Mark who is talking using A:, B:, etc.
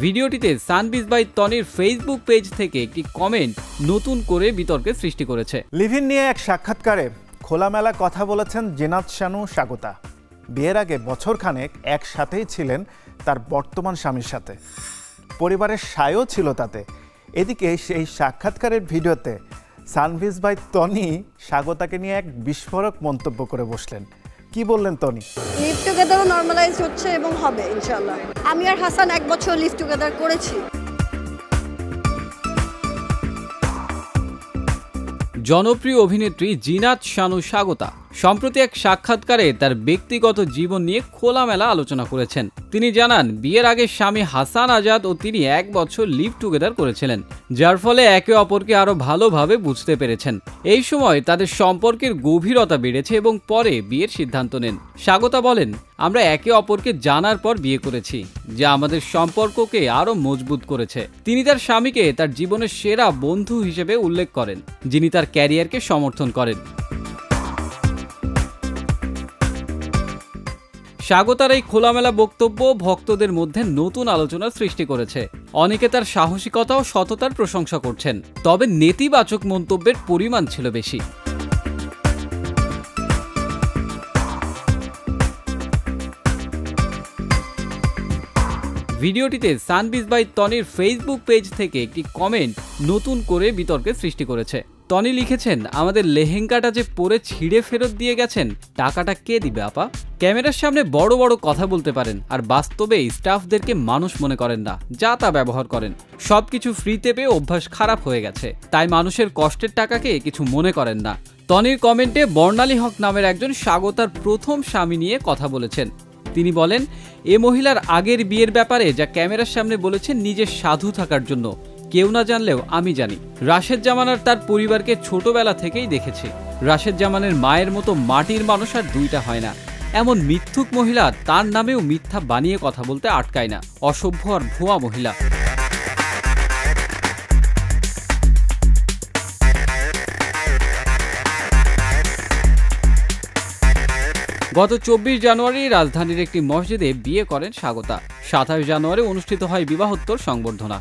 A: ভিডিওটিতে সানবিজ by তনির Facebook page থেকে একটি কমেন্ট নতুন করে বিতর্কের সৃষ্টি করেছে।
B: লিভ-ইন নিয়ে এক সাক্ষাৎকারে খোলামেলা কথা বলেছেন জিনাত শানু স্বাগতা। বিয়ের আগে বছরখানেক একসাথেই ছিলেন তার বর্তমান স্বামীর সাথে, পরিবারের সায়ও ছিল তাতে। এদিকে সেই সাক্ষাৎকারের ভিডিওতে সানবিজ বাই তনি স্বাগতাকে নিয়ে এক বিস্ফোরক মন্তব্য করে বসলেন। কি বললেন তনি?
C: লিভ টুগেদারও নরমালাইজ হচ্ছে এবং হবে ইনশাআল্লাহ। আমি আর হাসান 1 বছর লিভ টুগেদার করেছি।
A: জনপ্রিয় অভিনেত্রী জিনাত শানু স্বাগতা সম্প্রতি এক সাক্ষাৎকারে তার ব্যক্তিগত জীবন নিয়ে খোলামেলা আলোচনা করেছেন। তিনি জানান, বিয়ের আগে স্বামী হাসান আজাদ ও তিনি 1 বছর লিভ টুগেদার করেছিলেন, যার ফলে একে অপরকে আরো ভালোভাবে বুঝতে পেরেছেন। এই সময় তাদের সম্পর্কের গভীরতা বেড়েছে এবং পরে বিয়ের সিদ্ধান্ত নেন। স্বাগতা বলেন, আমরা একে অপরকে জানার পর বিয়ে করেছি, যা আমাদের সম্পর্ককে আরো মজবুত করেছে। তিনি তার স্বামীকে তার জীবনের সেরা বন্ধু হিসেবে উল্লেখ করেন, যিনি তার ক্যারিয়ারকে সমর্থন করেন। স্বাগতার এই খোলামেলা বক্তব্য ভক্তদের মধ্যে নতুন আলোচনার সৃষ্টি করেছে। অনেকে তার সাহসিকতা ও সততার প্রশংসা করছেন, তবে নেতিবাচক মন্তব্যের পরিমাণ ছিল বেশি। ভিডিওটিতে সানবিজ বাই তনির ফেসবুক পেজ থেকে একটি কমেন্ট নতুন করে বিতর্কের সৃষ্টি করেছে। তনি লিখেছেন, আমাদের লেহেঙ্গাটা যে পরে ছিঁড়ে ফেরত দিয়ে গেছেন, টাকাটা কে দিবে আপা? ক্যামেরার সামনে বড় বড় কথা বলতে পারেন, আর বাস্তবে স্টাফদেরকে মানুষ মনে করেন না, যা তা ব্যবহার করেন। সবকিছু ফ্রিতে পেয়ে অভ্যাস খারাপ হয়ে গেছে, তাই মানুষের কষ্টের টাকাকে কিছু মনে করেন না। তনির কমেন্টে বর্ণালী হক নামের একজন স্বাগতার প্রথম স্বামী নিয়ে কথা বলেছেন। তিনি বলেন, এ মহিলার আগের বিয়ের ব্যাপারে যা ক্যামেরার সামনে বলেছেন নিজের সাধু থাকার জন্য, কেউ না জানলেও আমি জানি। রাশেদ জামানার তার পরিবারকে ছোটবেলা থেকেই দেখেছি। রাশেদ জামানের মায়ের মতো মাটির মানুষ আর দুইটা হয় না। এমন মিথ্যুক মহিলা তার নামেও মিথ্যা বানিয়ে কথা বলতে আটকায় না। অসভ্য আর ভুয়া মহিলা। গত 24 জানুয়ারি রাজধানীর একটি মসজিদে বিয়ে করেন স্বাগতা। 27 জানুয়ারি অনুষ্ঠিত হয় বিবাহোত্তর সংবর্ধনা।